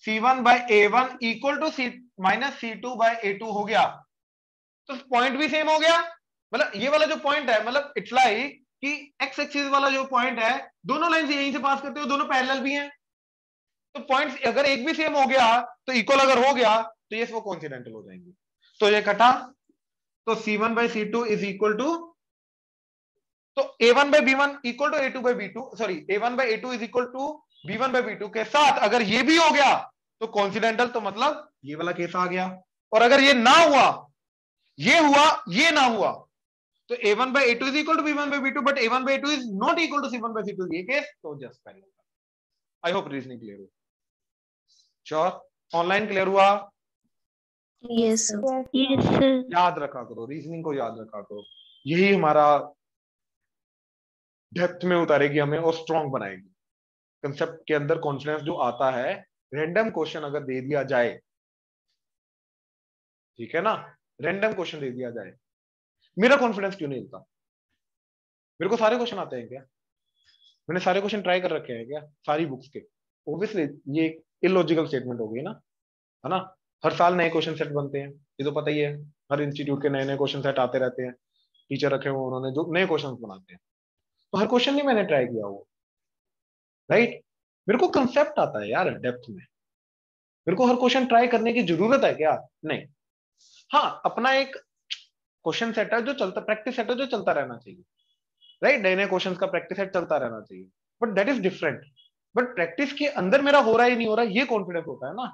c1/a1 इक्वल टू -c2/a2 हो गया तो पॉइंट भी सेम हो गया। मतलब ये वाला जो पॉइंट है, मतलब इट्स लाइक कि एक्स एक्सिस वाला जो पॉइंट है, दोनों लाइन यहीं से पास करते हो, दोनों पैरेलल भी हैं, तो पॉइंट्स अगर एक भी सेम हो गया तो इक्वल अगर हो गया तो ये वो कोइंसिडेंटल हो जाएंगे। तो ये कटा, तो c1/c2 इज इक्वल टू, तो a1/b1 equal to a2/b2, sorry a1/a2 is equal to b1/b2 के साथ अगर ये भी हो गया तो कोइंसिडेंटल, तो मतलब ये वाला केस आ गया। और अगर ये ना हुआ, ये हुआ, ये ना हुआ, तो a1/a2 is equal to b1/b2, but a1/a2 is not equal to c1/c2, ये केस तो just parallel. I hope reasoning clear हो। श्योर, ऑनलाइन क्लियर हुआ? Yes, sir. Yes, sir. याद रखा करो, रीजनिंग को याद रखा करो, यही हमारा डेप्थ में उतारेगी हमें और स्ट्रॉन्ग बनाएगी। कंसेप्ट के अंदर कॉन्फिडेंस जो आता है, रैंडम क्वेश्चन अगर दे दिया जाए, ठीक है ना, रैंडम क्वेश्चन दे दिया जाए, मेरा कॉन्फिडेंस क्यों नहीं हिलता? मेरे को सारे क्वेश्चन आते हैं क्या? मैंने सारे क्वेश्चन ट्राई कर रखे हैं क्या सारी बुक्स के? ऑब्वियसली ये इलॉजिकल स्टेटमेंट हो गई ना, है ना। हर साल नए क्वेश्चन सेट बनते हैं, ये तो पता ही है, हर इंस्टीट्यूट के नए नए क्वेश्चन सेट आते रहते हैं, टीचर रखे हुए उन्होंने जो नए क्वेश्चन बनाते हैं, तो हर क्वेश्चन नहीं मैंने ट्राई किया वो, राइट। मेरे को कंसेप्ट आता है यार डेप्थ में, मेरे को हर क्वेश्चन ट्राई करने की जरूरत है क्या? नहीं। हाँ, अपना एक क्वेश्चन सेट है जो चलता, प्रैक्टिस सेट है जो चलता रहना चाहिए, राइट। नए नए क्वेश्चन का प्रैक्टिस सेट चलता रहना चाहिए, but that is different. But practice के अंदर मेरा हो रहा है नहीं हो रहा, ये कॉन्फिडेंस होता है ना,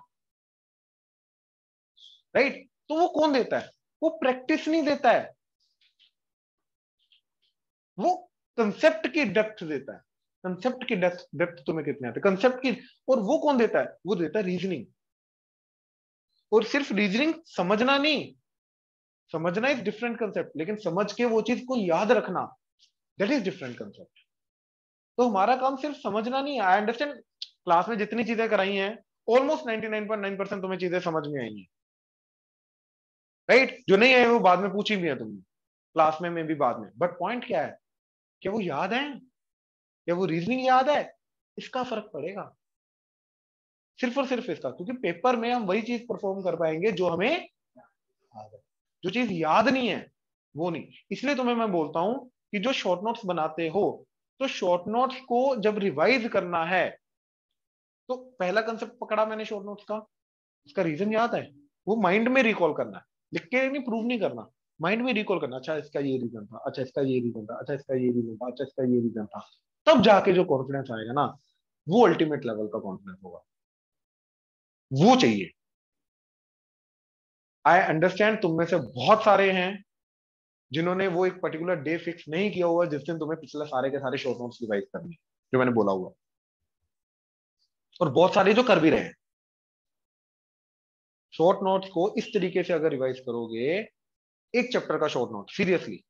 राइट। तो वो कौन देता है? वो प्रैक्टिस नहीं देता है, वो कंसेप्ट की डेप्थ देता है। कंसेप्ट की डेप्थ तुम्हें कितने आते हैं कंसेप्ट की, और वो कौन देता है? वो देता है रीजनिंग। और सिर्फ रीजनिंग समझना नहीं, समझना इज डिफरेंट कंसेप्ट, लेकिन समझ के वो चीज को याद रखना, दैट इज डिफरेंट कंसेप्ट। तो हमारा काम सिर्फ समझना नहीं है। आई अंडरस्टैंड क्लास में जितनी चीजें कराई हैं, ऑलमोस्ट 99.9% तुम्हें चीजें समझ में आई हैं, राइट। जो नहीं है वो बाद में पूछी भी है तुमने क्लास में भी बाद में, बट पॉइंट क्या है, क्या वो याद है, क्या वो रीजनिंग याद है? इसका फर्क पड़ेगा, सिर्फ और सिर्फ इसका, क्योंकि पेपर में हम वही चीज परफॉर्म कर पाएंगे जो हमें याद है। जो चीज याद नहीं है वो नहीं। इसलिए तुम्हें मैं बोलता हूं कि जो शॉर्ट नोट्स बनाते हो, तो शॉर्ट नोट्स को जब रिवाइज करना है, तो पहला कंसेप्ट पकड़ा मैंने शॉर्ट नोट्स का, उसका रीजन याद है, वो माइंड में रिकॉल करना है, लिख के नहीं, प्रूव नहीं करना, माइंड में रिकॉल करना। अच्छा इसका ये रीजन था, अच्छा इसका ये रीजन था, अच्छा इसका ये रीजन था, अच्छा इसका ये रीजन था, तब जाके जो कॉन्फिडेंस आएगा ना, वो अल्टीमेट लेवल का कॉन्फिडेंस होगा, वो चाहिए। आई अंडरस्टैंड तुम में से बहुत सारे हैं जिन्होंने वो एक पर्टिकुलर डे फिक्स नहीं किया हुआ जिस दिन तुम्हें पिछले सारे के सारे शॉर्ट नोट्स रिवाइज करने, जो मैंने बोला हुआ, और बहुत सारे जो कर भी रहे हैं। शॉर्ट नोट्स को इस तरीके से अगर रिवाइज करोगे, एक चैप्टर का शॉर्ट नोट सीरियसली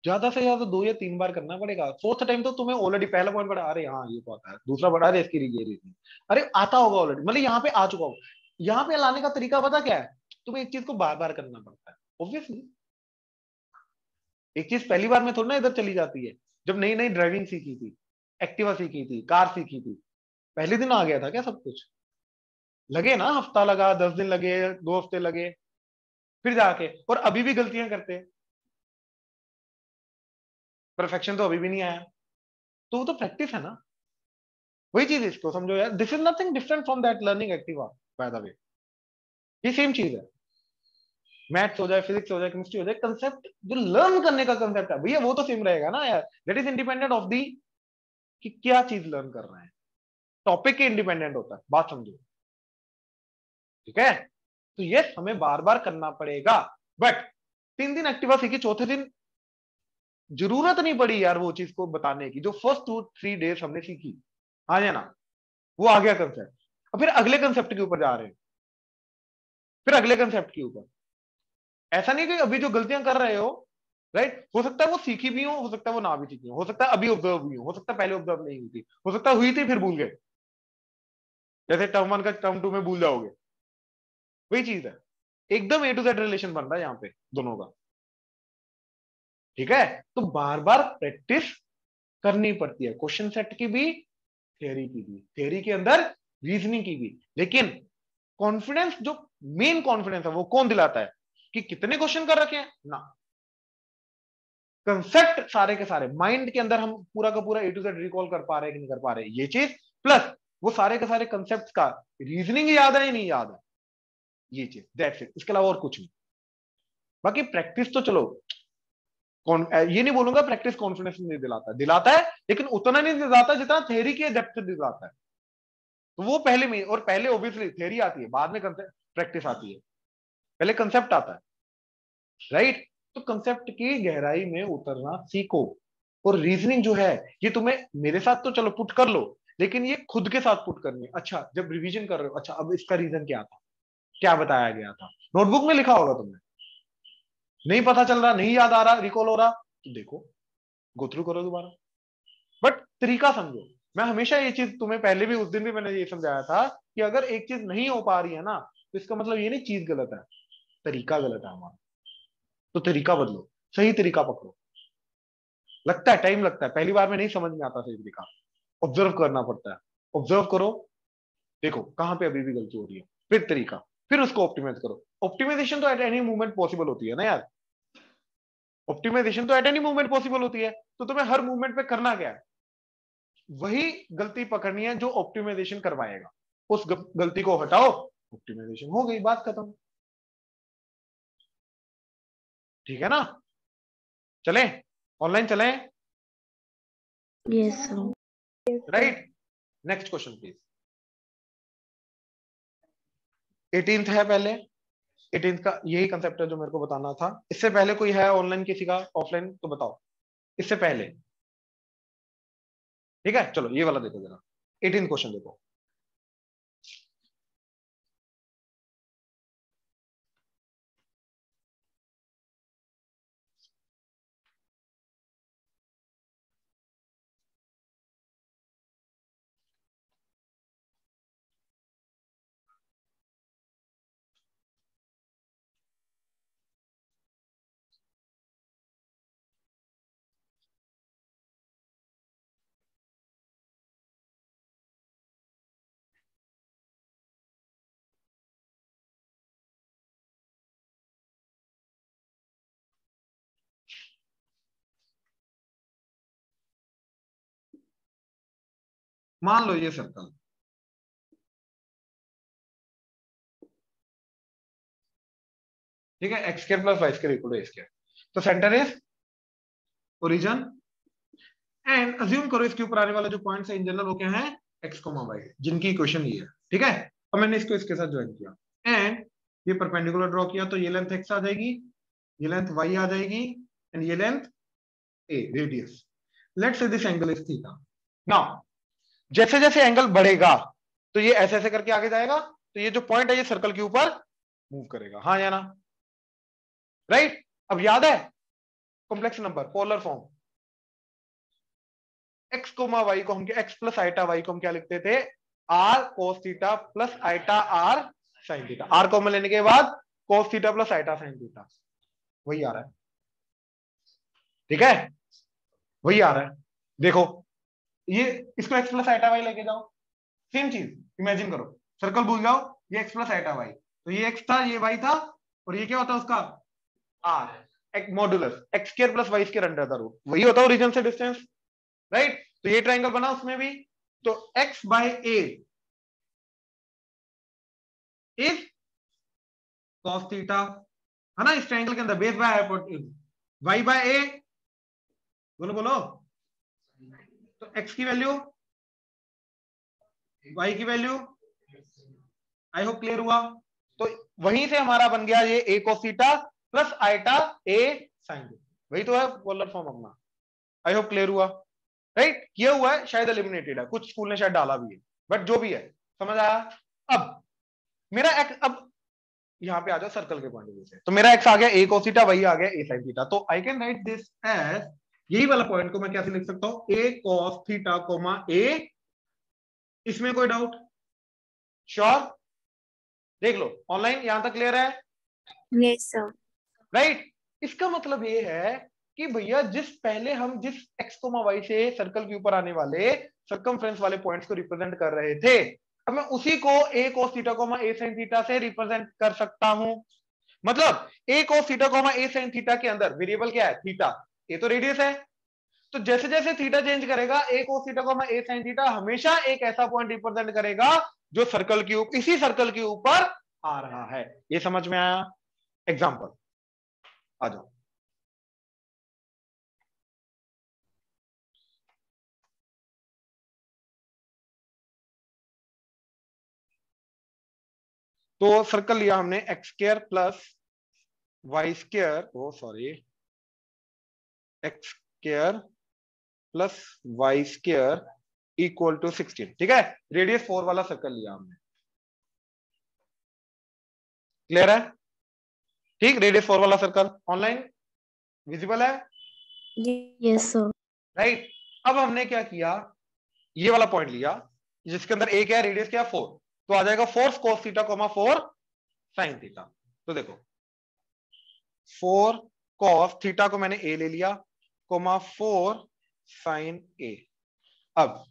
ज्यादा से ज्यादा 2 या 3 बार करना पड़ेगा। फोर्थ टाइम तो तुम्हें ऑलरेडी पहला पॉइंट पढ़ा, अरे हाँ ये तो आता है, दूसरा पढ़ा, अरे इसकी ये रीजन, अरे आता होगा ऑलरेडी, मतलब यहाँ पे आ चुका होगा। यहाँ पे लाने का तरीका पता क्या है? तुम्हें एक चीज को बार बार करना पड़ता है, ऑब्वियसली। एक चीज पहली बार में थोड़ी ना इधर चली जाती है। जब नई नई ड्राइविंग सीखी थी, एक्टिवा सीखी थी, कार सीखी थी, पहले दिन आ गया था क्या सब कुछ? लगे ना, हफ्ता लगा, 10 दिन लगे, 2 हफ्ते लगे, फिर जाके, और अभी भी गलतियां करते हैं, परफेक्शन तो अभी भी नहीं आया, तो वो तो प्रैक्टिस है ना। वही चीज इसको समझो यार, this is nothing different from that learning Activa, bye the वे, ये सेम चीज है। मैथ्स हो जाए, फिजिक्स हो जाए, केमिस्ट्री हो जाए, कंसेप्ट जो लर्न करने का कंसेप्ट है भैया, वो तो सेम रहेगा ना यार। That is independent of the कि क्या चीज लर्न कर रहे हैं, टॉपिक के इंडिपेंडेंट होता है, बात समझो, ठीक है। तो ये हमें बार बार करना पड़ेगा, बट 3 दिन एक्टिवा सीखी, चौथे दिन जरूरत नहीं पड़ी यार वो चीज को बताने की, जो फर्स्ट 2-3 डेज हमने सीखी, आ जाना, वो आ गया कंसेप्ट। और फिर अगले कंसेप्ट के ऊपर जा रहे हैं, फिर अगले कंसेप्ट के ऊपर। ऐसा नहीं कि अभी जो गलतियां कर रहे हो, राइट, हो सकता है वो सीखी भी हो सकता है वो ना भी सीखी हो सकता है अभी ऑब्जर्व भी हो सकता है पहले ऑब्जर्व नहीं हुई थी, हो सकता है हुई थी फिर भूल गए, जैसे टर्म 1 का टर्म 2 में भूल जाओगे, वही चीज है। एकदम A to Z रिलेशन बन रहा है यहाँ पे दोनों का, ठीक है। तो बार बार प्रैक्टिस करनी पड़ती है, क्वेश्चन सेट की भी, थ्योरी की भी, थ्योरी के अंदर रीजनिंग की भी। लेकिन कॉन्फिडेंस, जो मेन कॉन्फिडेंस है वो कौन दिलाता है कि कितने क्वेश्चन कर रखे हैं ना, कंसेप्ट सारे के सारे माइंड के अंदर हम पूरा का पूरा A to Z रिकॉल कर पा रहे हैं कि नहीं कर पा रहे, ये चीज, प्लस वो सारे के सारे कंसेप्ट का रीजनिंग याद है या नहीं याद है, ये चीज, दैट्स इट, इसके अलावा और कुछ नहीं। बाकी प्रैक्टिस तो चलो, ये नहीं बोलूंगा प्रैक्टिस कॉन्फिडेंस नहीं दिलाता, दिलाता है लेकिन उतना नहीं दिलाता जितना थ्योरी के डेप्थ से दिलाता है। तो वो पहले में, और पहले ऑब्वियसली थ्योरी आती है, बाद में प्रैक्टिस आती है, पहले कंसेप्ट आता है, राइट। तो कंसेप्ट की गहराई में उतरना सीखो, और रीजनिंग जो है ये तुम्हें मेरे साथ तो चलो पुट कर लो, लेकिन ये खुद के साथ पुट करनी है। अच्छा, जब रिवीजन कर रहे हो, अच्छा अब इसका रीजन क्या था, क्या बताया गया था, नोटबुक में लिखा होगा तुमने, नहीं पता चल रहा, नहीं याद आ रहा, रिकॉल हो रहा, तो देखो, गो थ्रू करो दोबारा, बट तरीका समझो। मैं हमेशा ये चीज तुम्हें, पहले भी उस दिन भी मैंने ये समझाया था कि अगर एक चीज नहीं हो पा रही है ना, तो इसका मतलब ये नहीं चीज गलत है, तरीका गलत है हमारा। तो तरीका बदलो, सही तरीका पकड़ो। लगता है टाइम लगता है, पहली बार में नहीं समझ में आता सही तरीका, ऑब्जर्व करना पड़ता है, ऑब्जर्व करो, देखो कहां पे अभी भी गलती हो रही है, फिर तरीका, फिर उसको ऑप्टिमाइज करो। ऑप्टिमाइजेशन तो एट एनी मूवमेंट पॉसिबल होती है ना यार, ऑप्टिमाइजेशन तो एट एनी मूवमेंट पॉसिबल होती है, तो तुम्हें हर मूवमेंट पे करना क्या है, वही गलती पकड़नी है जो ऑप्टिमाइजेशन करवाएगा, उस गलती को हटाओ, ऑप्टिमाइजेशन हो गई, बात खत्म, ठीक है ना। चले, ऑनलाइन चले, Yes, sir. Right. Next question please. 18th है पहले, 18th का यही कंसेप्ट है जो मेरे को बताना था। इससे पहले कोई है ऑनलाइन किसी का, ऑफलाइन, तो बताओ इससे पहले, ठीक है। चलो ये वाला देखो जरा, 18th क्वेश्चन देखो। मान लो ये सर्कल, ठीक है, X square plus Y square equal to A square, तो centre is origin, and assume करो इसके ऊपर आने वाला जो पॉइंट्स है इन जनरल वो क्या है, एक्स कोमा वाई, जिनकी इक्वेशन ये है, ठीक है। अब मैंने इसको इसके साथ ज्वाइन किया, एंड ये परपेंडिकुलर ड्रॉ किया, तो ये लेंथ एक्स आ जाएगी, ये लेंथ वाई आ जाएगी, एंड ये length A, radius. Let's say this angle is theta. Now जैसे जैसे एंगल बढ़ेगा तो ये ऐसे ऐसे करके आगे जाएगा, तो ये जो पॉइंट है ये सर्कल के ऊपर मूव करेगा, हाँ या ना, राइट। अब याद है complex number, polar form, x comma y को हम, एक्स प्लस आइटा वाई को हम क्या लिखते थे, r cos theta plus iota r sine theta, r common लेने के बाद cos theta plus iota sine theta, वही आ रहा है, ठीक है, वही आ रहा है। देखो ये, इसको एक्स प्लस आइटा वाई लेके जाओ, सेम चीज इमेजिन करो, सर्कल भूल जाओ, ये एक्स प्लस आइटा वाई, तो ये एक्स था, ये वाई था, और ये क्या होता है उसका आर, एक modulus x square plus Y square under the root, वही होता है ओरिजिन से डिस्टेंस, राइट। तो ये ट्रायंगल बना उसमें भी, तो x by A is cos theta, है ना, इस ट्रायंगल के अंदर base by hypotenuse, y by A, बोलो बोलो, तो x की वैल्यू, y की वैल्यू, आई होप क्लियर हुआ। तो वहीं से हमारा बन गया ये a cos theta plus iota a sin theta, वही तो है पोलर फॉर्म अपना, आई होप क्लियर हुआ, राइट। ये हुआ है, शायद एलिमिनेटेड है, कुछ स्कूल ने शायद डाला भी है, बट जो भी है समझ आया? अब मेरा एक्स, अब यहां पे आ जाओ सर्कल के पॉइंट ऑफ व्यू से, तो मेरा एक्स आ गया a cos थीटा, वही आ गया a sin थीटा, तो I can write this as, यही वाला पॉइंट को मैं कैसे लिख सकता हूं, a cos theta coma a, इसमें कोई डाउट? श्योर? देख लो ऑनलाइन, यहां तक क्लियर है? Yes sir. राइट। इसका मतलब ये है कि भैया पहले हम जिस x, y से सर्कल के ऊपर आने वाले सर्कमफ्रेंस वाले पॉइंट्स को रिप्रेजेंट कर रहे थे, अब मैं उसी को a cos theta a sin theta से रिप्रेजेंट कर सकता हूं। मतलब a cos theta a sin theta के अंदर वेरिएबल क्या है? थीटा। ये तो रेडियस है, तो जैसे जैसे थीटा चेंज करेगा a cos theta a sin theta हमेशा एक ऐसा पॉइंट रिप्रेजेंट करेगा जो सर्कल के ऊपर, इसी सर्कल के ऊपर आ रहा है। ये समझ में आया? एग्जांपल आ जाओ। तो सर्कल लिया हमने x square plus Y square, oh sorry, x square plus Y square equal to 16, ठीक है? रेडियस 4 वाला सर्कल लिया हमने, क्लियर है? ठीक, रेडियस 4 वाला सर्कल ऑनलाइन विजिबल है? Yes, sir. राइट। अब हमने क्या किया, ये वाला पॉइंट लिया जिसके अंदर एक है, रेडियस क्या? 4, तो आ जाएगा 4 cos थीटा 4 sin थीटा। तो देखो 4 cos थीटा को मैंने a ले लिया, 4 sin a। अब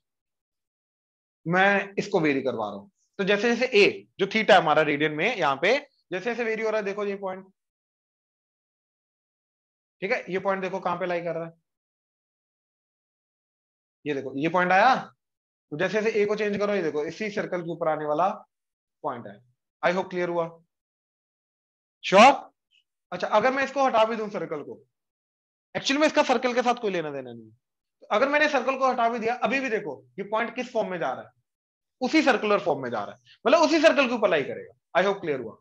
मैं इसको वेरी करवा रहा हूं, तो जैसे जैसे a जो थीटा है हमारा रेडियन में, यहां पे जैसे जैसे वेरी हो रहा है, देखो ये पॉइंट, ठीक है? ये पॉइंट देखो कहां पे लाई कर रहा है, ये देखो ये पॉइंट आया। तो जैसे जैसे a को चेंज करो, ये देखो इसी सर्कल के ऊपर आने वाला पॉइंट है। आई होप क्लियर हुआ? श्योर? अच्छा, अगर मैं इसको हटा भी दूं सर्कल को, एक्चुअली में इसका सर्कल के साथ कोई लेना देना नहीं, तो अगर मैंने सर्कल को हटा भी दिया, अभी भी देखो ये पॉइंट किस फॉर्म में जा रहा है, उसी सर्कुलर फॉर्म में जा रहा है, मतलब उसी सर्कल के ऊपर लाई करेगा। आई होप क्लियर हुआ?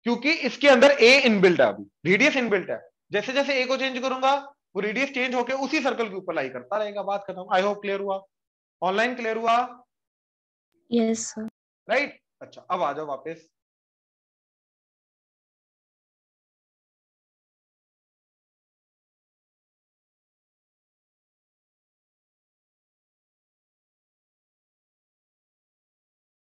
क्योंकि इसके अंदर ए इनबिल्ट है, अभी रेडियस इनबिल्ट है, जैसे जैसे ए को चेंज करूंगा वो रेडियस चेंज होकर उसी सर्कल के ऊपर लाई करता रहेगा। बात खत्म। आई होप क्लियर हुआ? ऑनलाइन क्लियर हुआ? Yes, sir. राइट। अच्छा, अब आ जाओ वापस